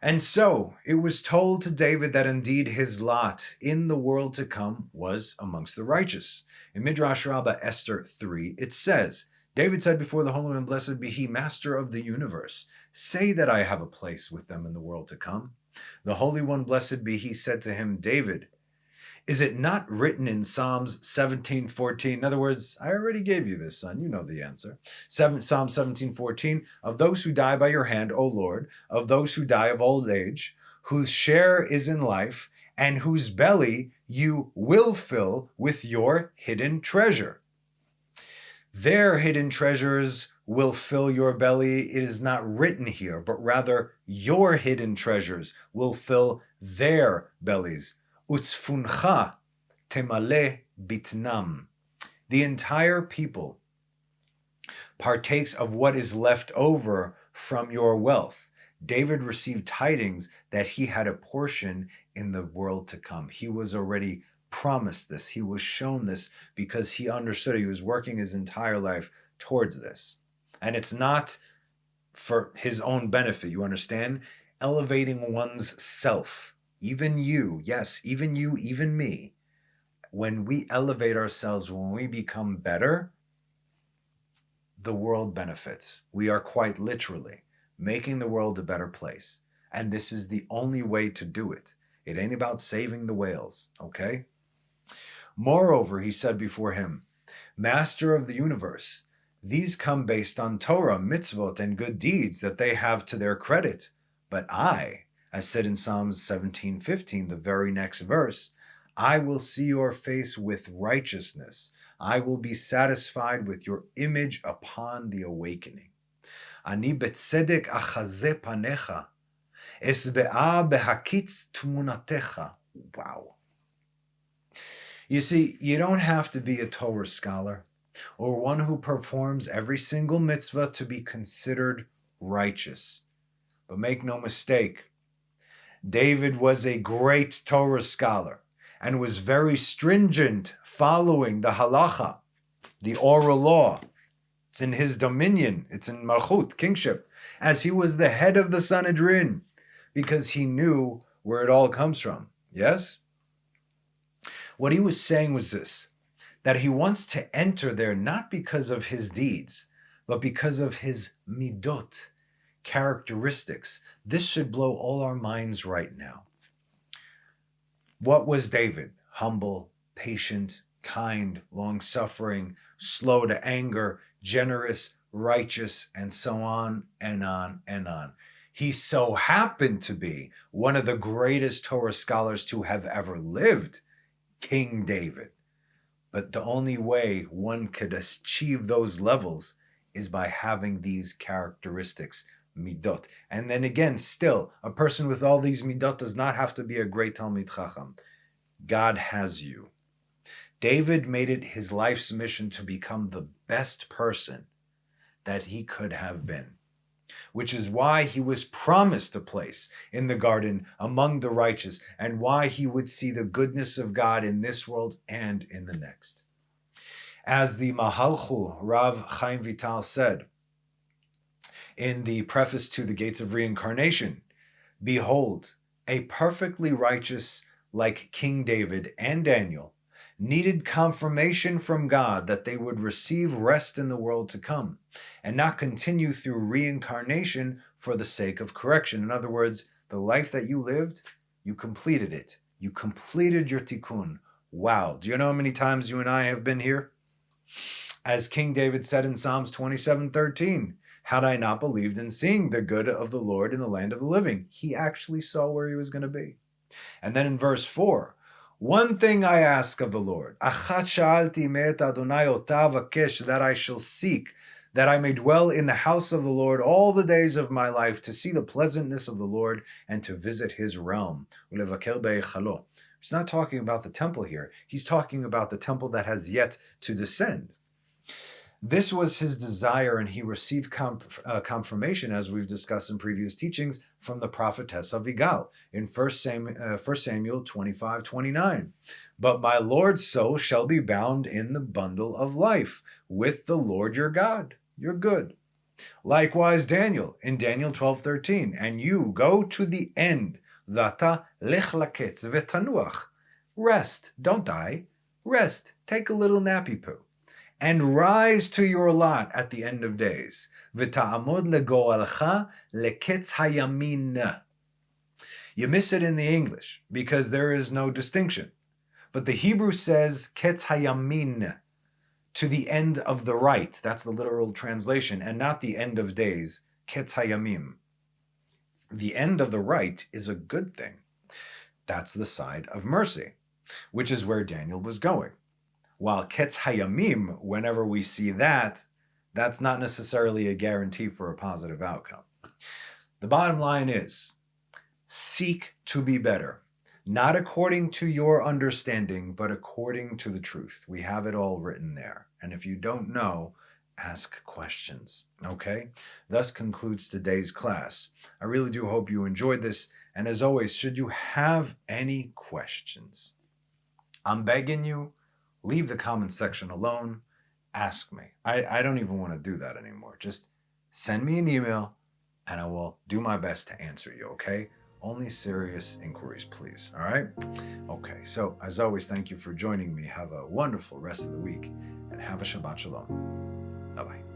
And so it was told to David that indeed his lot in the world to come was amongst the righteous. In Midrash Rabbah Esther 3, it says, David said before the Holy One, blessed be He, Master of the universe, say that I have a place with them in the world to come. The Holy One, blessed be He, said to him, David, is it not written in Psalms 17:14? In other words, I already gave you this, son. You know the answer. Psalm 17:14, of those who die by your hand, O Lord, of those who die of old age, whose share is in life, and whose belly you will fill with your hidden treasure. Their hidden treasures will fill your belly. It is not written here, but rather your hidden treasures will fill their bellies. Utzfuncha temale bitnam. The entire people partakes of what is left over from your wealth. David received tidings that he had a portion in the world to come. He was already promised this. He was shown this because he understood. He was working his entire life towards this. And it's not for his own benefit, you understand? Elevating one's self. Even you, yes, even you, even me, when we elevate ourselves, when we become better, the world benefits. We are quite literally making the world a better place. And this is the only way to do it. It ain't about saving the whales, okay? Moreover, he said before him, Master of the universe, these come based on Torah, mitzvot, and good deeds that they have to their credit. But I, as said in Psalms 17:15, the very next verse, I will see your face with righteousness. I will be satisfied with your image upon the awakening. Ani betzedek achaze panecha, esbe'a behakitz tmunatecha. Wow. You see, you don't have to be a Torah scholar or one who performs every single mitzvah to be considered righteous. But make no mistake, David was a great Torah scholar and was very stringent following the halacha, the oral law. It's in his dominion. It's in Malchut, kingship, as he was the head of the Sanhedrin, because he knew where it all comes from. Yes? What he was saying was this, that he wants to enter there not because of his deeds, but because of his midot, characteristics. This should blow all our minds right now. What was David? Humble, patient, kind, long-suffering, slow to anger, generous, righteous, and so on and on and on. He so happened to be one of the greatest Torah scholars to have ever lived, King David. But the only way one could achieve those levels is by having these characteristics, midot. And then again, still, a person with all these midot does not have to be a great Talmid Chacham. God has you. David made it his life's mission to become the best person that he could have been, which is why he was promised a place in the garden among the righteous, and why he would see the goodness of God in this world and in the next. As the Mahalchu Rav Chaim Vital said in the preface to The Gates of Reincarnation, behold, a perfectly righteous like King David and Daniel needed confirmation from God that they would receive rest in the world to come and not continue through reincarnation for the sake of correction. In other words, the life that you lived, you completed it. You completed your tikkun. Wow. Do you know how many times you and I have been here? As King David said in Psalms 27:13, had I not believed in seeing the good of the Lord in the land of the living. He actually saw where he was going to be. And then in verse 4, one thing I ask of the Lord, achat sha'alti me'et Adonai ota vakesh, that I shall seek, that I may dwell in the house of the Lord all the days of my life, to see the pleasantness of the Lord and to visit his realm. Ulevaker be'echalo. He's not talking about the temple here. He's talking about the temple that has yet to descend. This was his desire, and he received confirmation, as we've discussed in previous teachings, from the prophetess Avigal in 1 Samuel 25:29. But my Lord's soul shall be bound in the bundle of life with the Lord your God. You're good. Likewise, Daniel in Daniel 12:13. And you go to the end. Vata lech laketz v'tanuach. Rest. Don't die. Rest. Take a little nappy poo. And rise to your lot at the end of days. V'ta'amod legoalcha leketz hayamin. You miss it in the English because there is no distinction. But the Hebrew says ketz hayamin, to the end of the right. That's the literal translation, and not the end of days, ketz hayamim. The end of the right is a good thing. That's the side of mercy, which is where Daniel was going. While ketz hayamim, whenever we see that, that's not necessarily a guarantee for a positive outcome. The bottom line is, seek to be better, not according to your understanding, but according to the truth. We have it all written there. And if you don't know, ask questions, okay? Thus concludes today's class. I really do hope you enjoyed this. And as always, should you have any questions, I'm begging you, leave the comment section alone. Ask me. I don't even want to do that anymore. Just send me an email and I will do my best to answer you, okay? Only serious inquiries, please, all right? Okay, so as always, thank you for joining me. Have a wonderful rest of the week and have a Shabbat Shalom. Bye-bye.